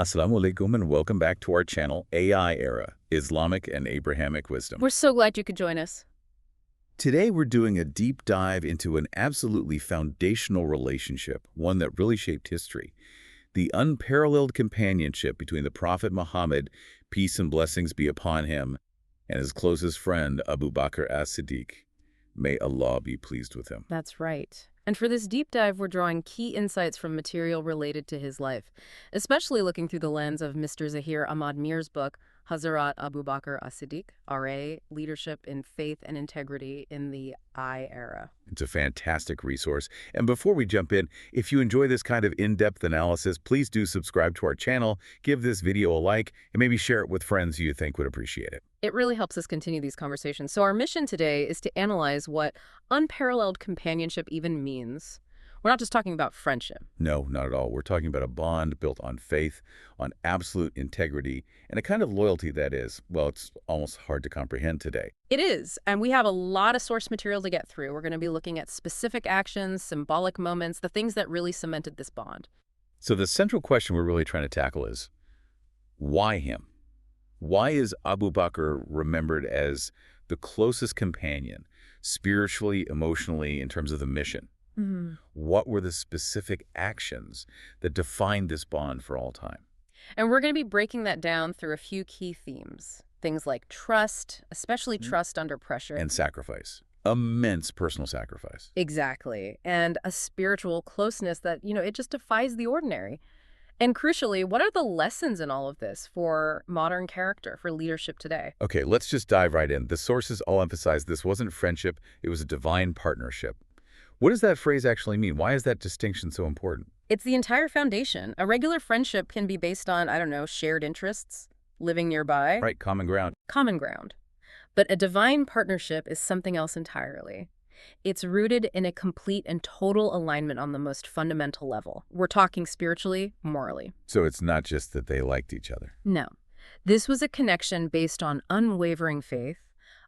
Assalamu alaikum and welcome back to our channel, AI Era, Islamic and Abrahamic Wisdom. We're so glad you could join us. Today we're doing a deep dive into an absolutely foundational relationship, one that really shaped history. The unparalleled companionship between the Prophet Muhammad, peace and blessings be upon him, and his closest friend, Abu Bakr As-Siddiq. May Allah be pleased with him. That's right. And for this deep dive, we're drawing key insights from material related to his life, especially looking through the lens of Mr. Zahir Ahmad Mir's book, Hazrat Abu Bakr As-Siddiq, RA, Leadership in Faith and Integrity in the I Era. It's a fantastic resource. And before we jump in, if you enjoy this kind of in-depth analysis, please do subscribe to our channel, give this video a like, and maybe share it with friends who you think would appreciate it. It really helps us continue these conversations. So our mission today is to analyze what unparalleled companionship even means. We're not just talking about friendship. No, not at all. We're talking about a bond built on faith, on absolute integrity, and a kind of loyalty that is, well, it's almost hard to comprehend today. It is, and we have a lot of source material to get through. We're going to be looking at specific actions, symbolic moments, the things that really cemented this bond. So the central question we're really trying to tackle is, why him? Why is Abu Bakr remembered as the closest companion, spiritually, emotionally, in terms of the mission? What were the specific actions that defined this bond for all time? And we're going to be breaking that down through a few key themes. Things like trust, especially trust under pressure. And sacrifice. Immense personal sacrifice. Exactly. And a spiritual closeness that, it just defies the ordinary. And crucially, what are the lessons in all of this for modern character, for leadership today? Okay, let's just dive right in. The sources all emphasize this wasn't friendship, it was a divine partnership. What does that phrase actually mean? Why is that distinction so important? It's the entire foundation. A regular friendship can be based on, shared interests, living nearby. Right, common ground. Common ground. But a divine partnership is something else entirely. It's rooted in a complete and total alignment on the most fundamental level. We're talking spiritually, morally. So it's not just that they liked each other. No. This was a connection based on unwavering faith,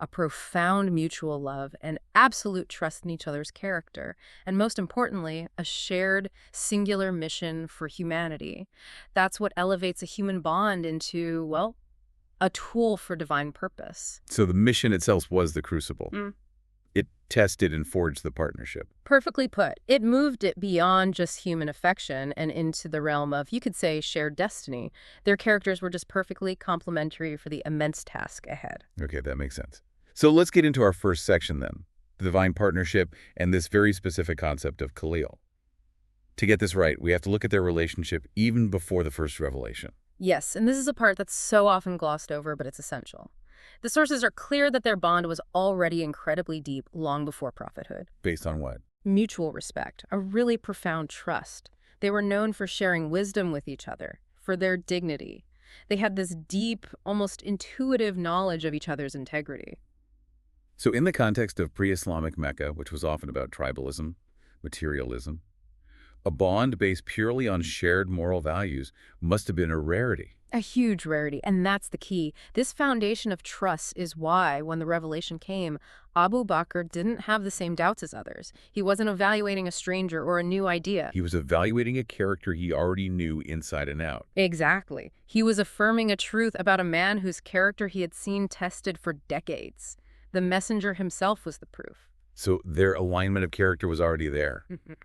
a profound mutual love, and absolute trust in each other's character, and most importantly, a shared, singular mission for humanity. That's what elevates a human bond into, well, a tool for divine purpose. So the mission itself was the crucible. It tested and forged the partnership. Perfectly put. It moved it beyond just human affection and into the realm of, you could say, shared destiny. Their characters were just perfectly complementary for the immense task ahead. Okay, that makes sense. So let's get into our first section then, the divine partnership and this very specific concept of Khalil. To get this right, we have to look at their relationship even before the first revelation. Yes, and this is a part that's so often glossed over, but it's essential. The sources are clear that their bond was already incredibly deep long before prophethood. Based on what? Mutual respect, a really profound trust. They were known for sharing wisdom with each other, for their dignity. They had this deep, almost intuitive knowledge of each other's integrity. So in the context of pre-Islamic Mecca, which was often about tribalism, materialism, a bond based purely on shared moral values must have been a rarity. A huge rarity, and that's the key. This foundation of trust is why, when the revelation came, Abu Bakr didn't have the same doubts as others. He wasn't evaluating a stranger or a new idea. He was evaluating a character he already knew inside and out. Exactly. He was affirming a truth about a man whose character he had seen tested for decades. The messenger himself was the proof. So their alignment of character was already there.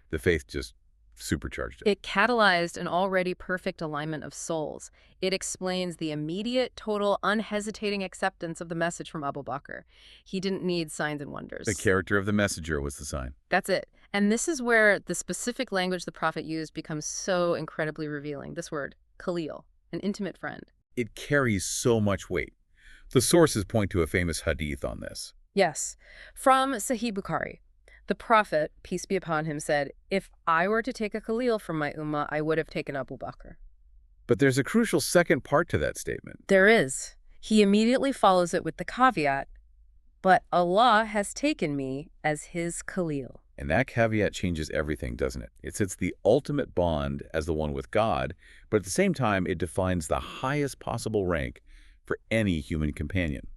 The faith just supercharged it. It catalyzed an already perfect alignment of souls. It explains the immediate, total, unhesitating acceptance of the message from Abu Bakr. He didn't need signs and wonders. The character of the messenger was the sign. That's it. And this is where the specific language the prophet used becomes so incredibly revealing. This word, Khalil, an intimate friend. It carries so much weight. The sources point to a famous hadith on this. Yes. From Sahih Bukhari. The prophet, peace be upon him, said, "If I were to take a Khalil from my ummah, I would have taken Abu Bakr." But there's a crucial second part to that statement. There is. He immediately follows it with the caveat, "But Allah has taken me as his Khalil." And that caveat changes everything, doesn't it? It sets the ultimate bond as the one with God, but at the same time, it defines the highest possible rank for any human companion.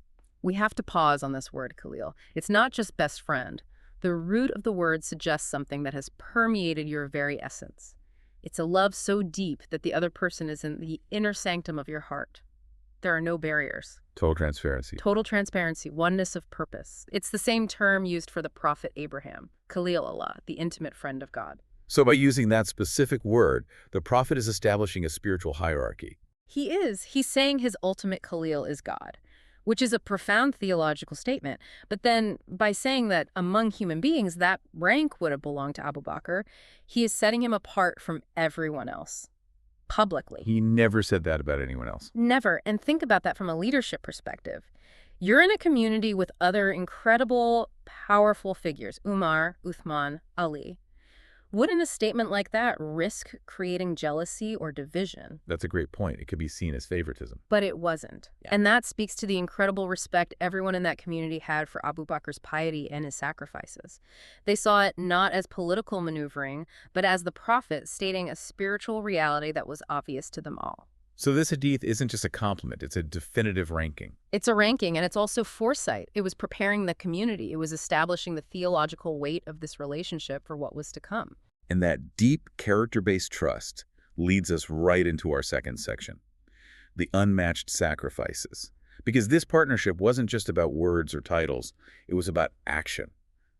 We have to pause on this word, Khalil. It's not just best friend. The root of the word suggests something that has permeated your very essence. It's a love so deep that the other person is in the inner sanctum of your heart. There are no barriers. Total transparency. Total transparency, oneness of purpose. It's the same term used for the prophet Abraham, Khalil-Allah, the intimate friend of God. So by using that specific word, the prophet is establishing a spiritual hierarchy. He is. He's saying his ultimate Khalil is God, which is a profound theological statement. But then by saying that among human beings, that rank would have belonged to Abu Bakr, he is setting him apart from everyone else, publicly. He never said that about anyone else. Never. And think about that from a leadership perspective. You're in a community with other incredible, powerful figures, Umar, Uthman, Ali. Wouldn't a statement like that risk creating jealousy or division? That's a great point. It could be seen as favoritism. But it wasn't. Yeah. And that speaks to the incredible respect everyone in that community had for Abu Bakr's piety and his sacrifices. They saw it not as political maneuvering, but as the prophet stating a spiritual reality that was obvious to them all. So this hadith isn't just a compliment, it's a definitive ranking. It's a ranking, and it's also foresight. It was preparing the community. It was establishing the theological weight of this relationship for what was to come. And that deep character-based trust leads us right into our second section, the unmatched sacrifices. Because this partnership wasn't just about words or titles, it was about action,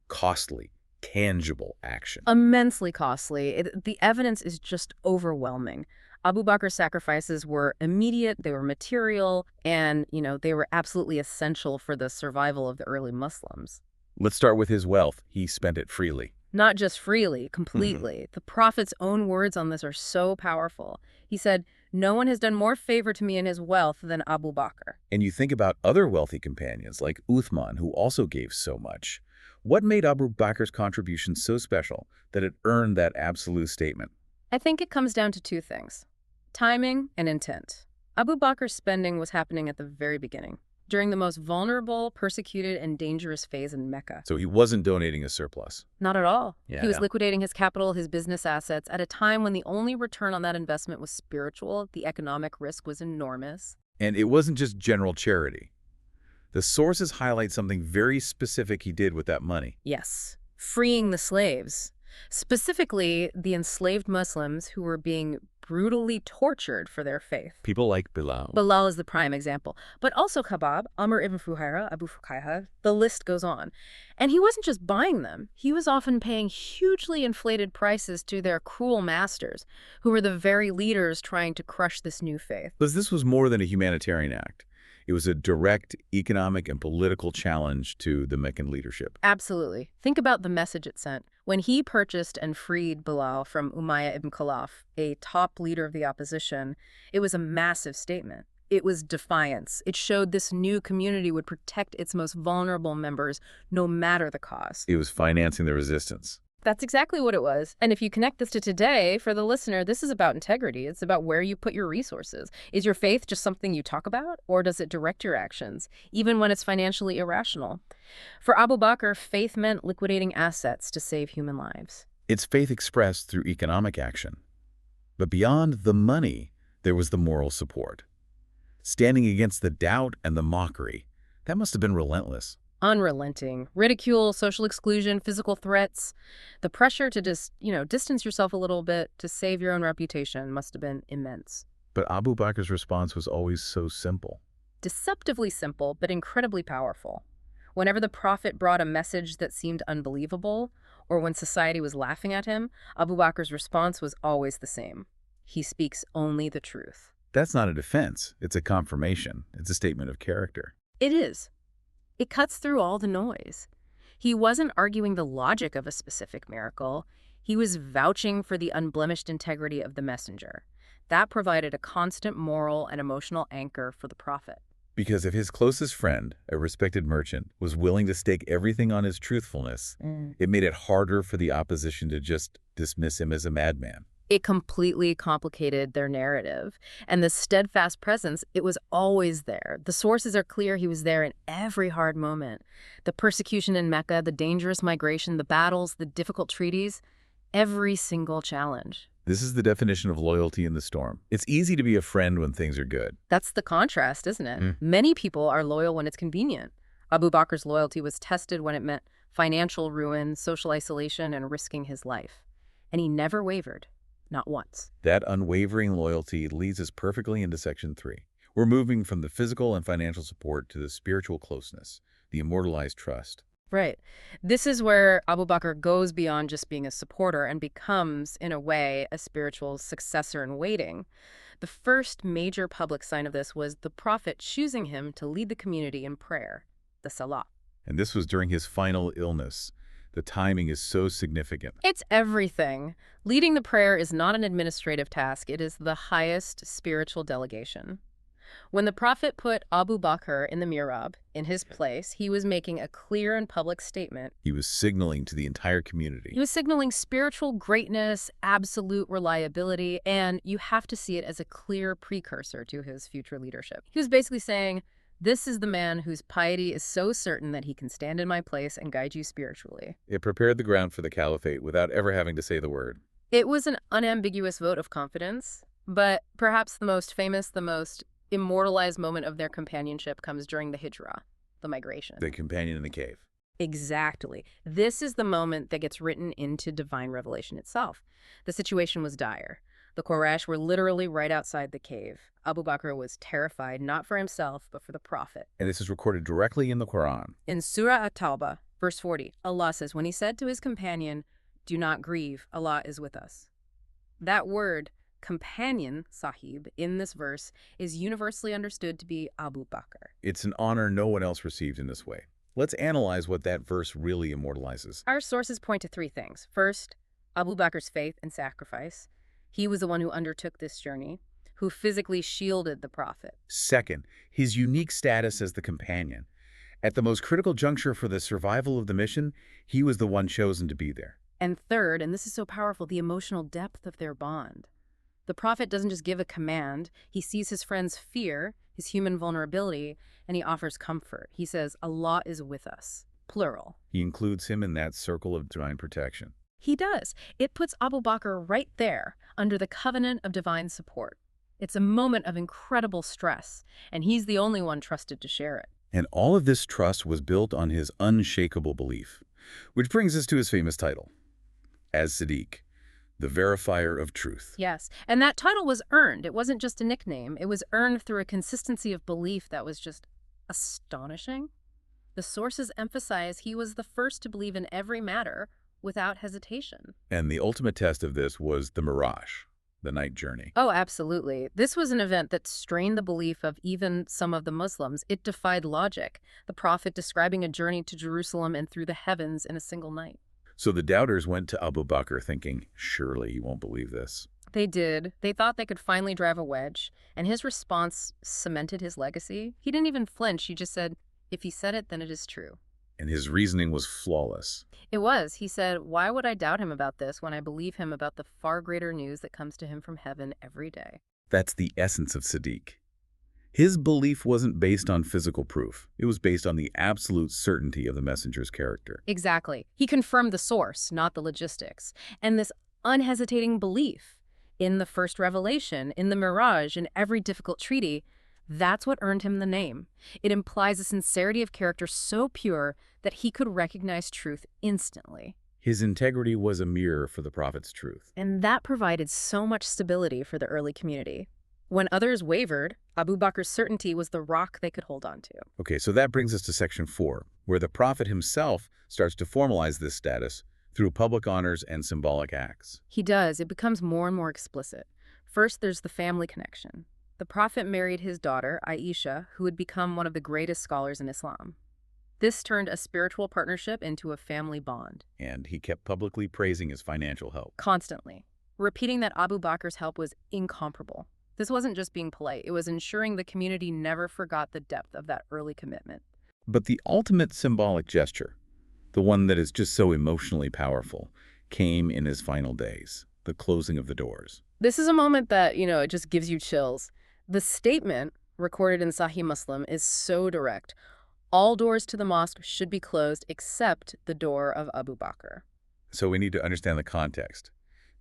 costly, tangible action. Immensely costly. The evidence is just overwhelming. Abu Bakr's sacrifices were immediate, they were material, and, they were absolutely essential for the survival of the early Muslims. Let's start with his wealth. He spent it freely. Not just freely, completely. The Prophet's own words on this are so powerful. He said, "No one has done more favor to me in his wealth than Abu Bakr." And you think about other wealthy companions like Uthman, who also gave so much. What made Abu Bakr's contribution so special that it earned that absolute statement? I think it comes down to two things: timing and intent. Abu Bakr's spending was happening at the very beginning, during the most vulnerable, persecuted, and dangerous phase in Mecca. So he wasn't donating a surplus. Not at all. Yeah, He was yeah. liquidating his capital, his business assets, at a time when the only return on that investment was spiritual. The economic risk was enormous. And it wasn't just general charity. The sources highlight something very specific he did with that money. Yes, freeing the slaves. Specifically, the enslaved Muslims who were being brutally tortured for their faith. People like Bilal. Bilal is the prime example. But also Khabab, Amr ibn Fuhaira, Abu Fukaiha, the list goes on. And he wasn't just buying them. He was often paying hugely inflated prices to their cruel masters, who were the very leaders trying to crush this new faith. Because this was more than a humanitarian act. It was a direct economic and political challenge to the Meccan leadership. Absolutely. Think about the message it sent. When he purchased and freed Bilal from Umayyah ibn Khalaf, a top leader of the opposition, it was a massive statement. It was defiance. It showed this new community would protect its most vulnerable members, no matter the cost. It was financing the resistance. That's exactly what it was. And if you connect this to today, for the listener, this is about integrity. It's about where you put your resources. Is your faith just something you talk about, or does it direct your actions, even when it's financially irrational? For Abu Bakr, faith meant liquidating assets to save human lives. It's faith expressed through economic action. But beyond the money, there was the moral support. Standing against the doubt and the mockery, that must have been relentless. Unrelenting. Ridicule, social exclusion, physical threats. The pressure to just, distance yourself a little bit to save your own reputation must have been immense. But Abu Bakr's response was always so simple. Deceptively simple, but incredibly powerful. Whenever the Prophet brought a message that seemed unbelievable, or when society was laughing at him, Abu Bakr's response was always the same. He speaks only the truth. That's not a defense. It's a confirmation. It's a statement of character. It is. It cuts through all the noise. He wasn't arguing the logic of a specific miracle. He was vouching for the unblemished integrity of the messenger. That provided a constant moral and emotional anchor for the Prophet. Because if his closest friend, a respected merchant, was willing to stake everything on his truthfulness, it made it harder for the opposition to just dismiss him as a madman. It completely complicated their narrative. And the steadfast presence, it was always there. The sources are clear. He was there in every hard moment. The persecution in Mecca, the dangerous migration, the battles, the difficult treaties, every single challenge. This is the definition of loyalty in the storm. It's easy to be a friend when things are good. That's the contrast, isn't it? Many people are loyal when it's convenient. Abu Bakr's loyalty was tested when it meant financial ruin, social isolation, and risking his life. And he never wavered. not once. That unwavering loyalty leads us perfectly into Section 3. We're moving from the physical and financial support to the spiritual closeness, the immortalized trust. Right. This is where Abu Bakr goes beyond just being a supporter and becomes, in a way, a spiritual successor in waiting. The first major public sign of this was the Prophet choosing him to lead the community in prayer, the Salah. And this was during his final illness. The timing is so significant. It's everything. Leading the prayer is not an administrative task. It is the highest spiritual delegation. When the Prophet put Abu Bakr in the mihrab, in his place, he was making a clear and public statement. He was signaling to the entire community. He was signaling spiritual greatness, absolute reliability, and you have to see it as a clear precursor to his future leadership. He was basically saying, this is the man whose piety is so certain that he can stand in my place and guide you spiritually. It prepared the ground for the caliphate without ever having to say the word. It was an unambiguous vote of confidence, but perhaps the most famous, the most immortalized moment of their companionship comes during the hijrah, the migration. The companion in the cave. Exactly. This is the moment that gets written into divine revelation itself. The situation was dire. The Quraysh were literally right outside the cave. Abu Bakr was terrified, not for himself, but for the Prophet. And this is recorded directly in the Quran. In Surah At-Tawbah, verse 40, Allah says, when he said to his companion, do not grieve, Allah is with us. That word, companion, sahib, in this verse is universally understood to be Abu Bakr. It's an honor no one else received in this way. Let's analyze what that verse really immortalizes. Our sources point to three things. First, Abu Bakr's faith and sacrifice. He was the one who undertook this journey, who physically shielded the Prophet. Second, his unique status as the companion. At the most critical juncture for the survival of the mission, he was the one chosen to be there. And third, and this is so powerful, the emotional depth of their bond. The Prophet doesn't just give a command. He sees his friend's fear, his human vulnerability, and he offers comfort. He says, Allah is with us, plural. He includes him in that circle of divine protection. He does. It puts Abu Bakr right there, under the covenant of divine support. It's a moment of incredible stress, and he's the only one trusted to share it. And all of this trust was built on his unshakable belief, which brings us to his famous title, As-Siddiq, the verifier of truth. Yes, and that title was earned. It wasn't just a nickname. It was earned through a consistency of belief that was just astonishing. The sources emphasize he was the first to believe in every matter without hesitation. And the ultimate test of this was the Mirage, the night journey. Oh, absolutely. This was an event that strained the belief of even some of the Muslims. It defied logic. The Prophet describing a journey to Jerusalem and through the heavens in a single night. So the doubters went to Abu Bakr thinking, surely he won't believe this. They did. They thought they could finally drive a wedge, and his response cemented his legacy. He didn't even flinch. He just said, if he said it, then it is true. And his reasoning was flawless. It was. He said, why would I doubt him about this when I believe him about the far greater news that comes to him from heaven every day? That's the essence of Siddiq. His belief wasn't based on physical proof. It was based on the absolute certainty of the messenger's character. Exactly. He confirmed the source, not the logistics. And this unhesitating belief in the first revelation, in the Mirage, in every difficult treaty, that's what earned him the name. It implies a sincerity of character so pure that he could recognize truth instantly. His integrity was a mirror for the Prophet's truth. And that provided so much stability for the early community. When others wavered, Abu Bakr's certainty was the rock they could hold on to. Okay, so that brings us to Section 4, where the Prophet himself starts to formalize this status through public honors and symbolic acts. He does. It becomes more and more explicit. First, there's the family connection. The Prophet married his daughter, Aisha, who had become one of the greatest scholars in Islam. This turned a spiritual partnership into a family bond. And he kept publicly praising his financial help. Constantly, repeating that Abu Bakr's help was incomparable. This wasn't just being polite. It was ensuring the community never forgot the depth of that early commitment. But the ultimate symbolic gesture, the one that is just so emotionally powerful, came in his final days, the closing of the doors. This is a moment that, it just gives you chills. The statement, recorded in Sahih Muslim, is so direct. All doors to the mosque should be closed except the door of Abu Bakr. So we need to understand the context.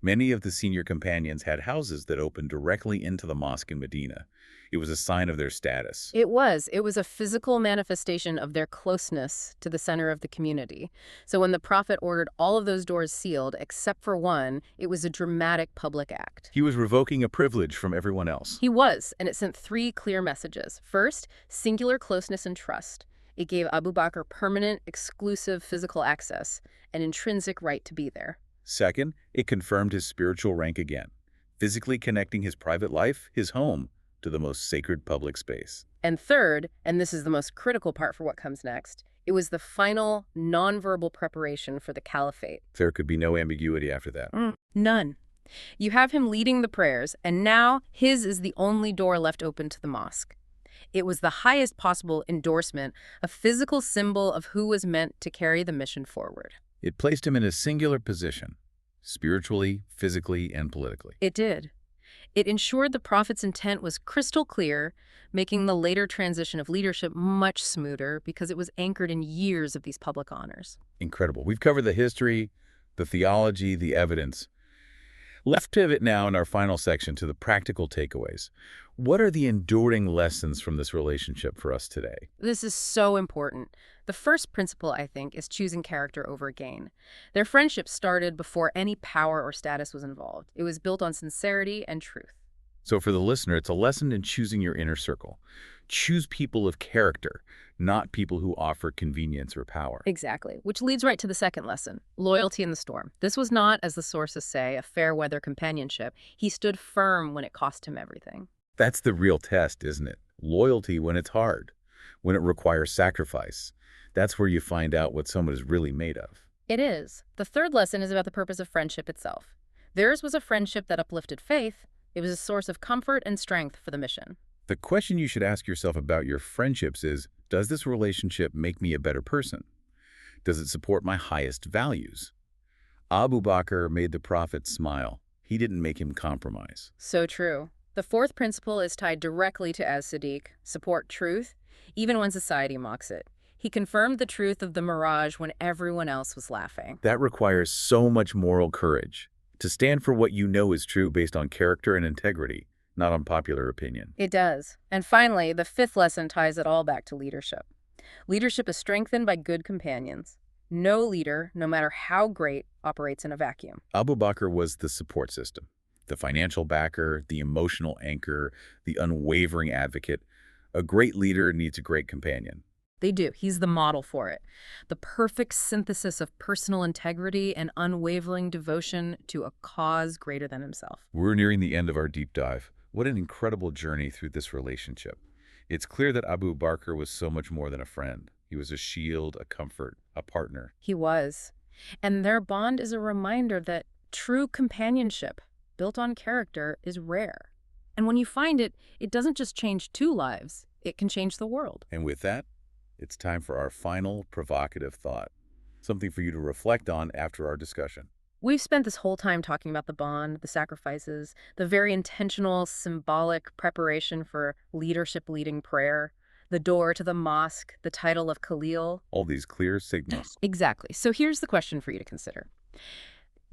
Many of the senior companions had houses that opened directly into the mosque in Medina. It was a sign of their status. It was. It was a physical manifestation of their closeness to the center of the community. So when the Prophet ordered all of those doors sealed, except for one, it was a dramatic public act. He was revoking a privilege from everyone else. He was, and it sent three clear messages. First, singular closeness and trust. It gave Abu Bakr permanent, exclusive physical access, an intrinsic right to be there. Second, it confirmed his spiritual rank again, physically connecting his private life, his home, to the most sacred public space. And third, and this is the most critical part for what comes next, it was the final, nonverbal preparation for the caliphate. There could be no ambiguity after that. None. You have him leading the prayers, and now his is the only door left open to the mosque. It was the highest possible endorsement, a physical symbol of who was meant to carry the mission forward. It placed him in a singular position, spiritually, physically, and politically. It did. It ensured the Prophet's intent was crystal clear, making the later transition of leadership much smoother because it was anchored in years of these public honors. Incredible. We've covered the history, the theology, the evidence. Let's pivot now in our final section to the practical takeaways. What are the enduring lessons from this relationship for us today? This is so important. The first principle, I think, is choosing character over gain. Their friendship started before any power or status was involved. It was built on sincerity and truth. So for the listener, it's a lesson in choosing your inner circle. Choose people of character, not people who offer convenience or power. Exactly, which leads right to the second lesson, loyalty in the storm. This was not, as the sources say, a fair-weather companionship. He stood firm when it cost him everything. That's the real test, isn't it? Loyalty when it's hard, when it requires sacrifice. That's where you find out what someone is really made of. It is. The third lesson is about the purpose of friendship itself. Theirs was a friendship that uplifted faith. It was a source of comfort and strength for the mission. The question you should ask yourself about your friendships is, does this relationship make me a better person? Does it support my highest values? Abu Bakr made the Prophet smile. He didn't make him compromise. So true. The fourth principle is tied directly to As-Siddiq, support truth, even when society mocks it. He confirmed the truth of the mirage when everyone else was laughing. That requires so much moral courage, to stand for what you know is true based on character and integrity, not on popular opinion. It does. And finally, the fifth lesson ties it all back to leadership. Leadership is strengthened by good companions. No leader, no matter how great, operates in a vacuum. Abu Bakr was the support system, the financial backer, the emotional anchor, the unwavering advocate. A great leader needs a great companion. They do. He's the model for it. The perfect synthesis of personal integrity and unwavering devotion to a cause greater than himself. We're nearing the end of our deep dive. What an incredible journey through this relationship. It's clear that Abu Bakr was so much more than a friend. He was a shield, a comfort, a partner. He was. And their bond is a reminder that true companionship, built on character, is rare. And when you find it, it doesn't just change two lives, it can change the world. And with that, it's time for our final provocative thought, something for you to reflect on after our discussion. We've spent this whole time talking about the bond, the sacrifices, the very intentional, symbolic preparation for leadership leading prayer, the door to the mosque, the title of Khalil. All these clear signals. Exactly. So here's the question for you to consider.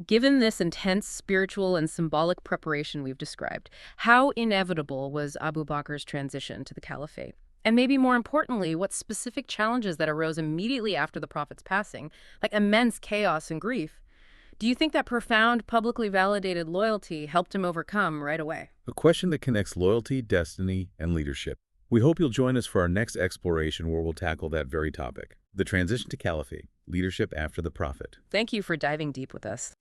Given this intense spiritual and symbolic preparation we've described, how inevitable was Abu Bakr's transition to the caliphate? And maybe more importantly, what specific challenges that arose immediately after the Prophet's passing, like immense chaos and grief, do you think that profound, publicly validated loyalty helped him overcome right away? A question that connects loyalty, destiny, and leadership. We hope you'll join us for our next exploration where we'll tackle that very topic, the transition to caliphate, leadership after the Prophet. Thank you for diving deep with us.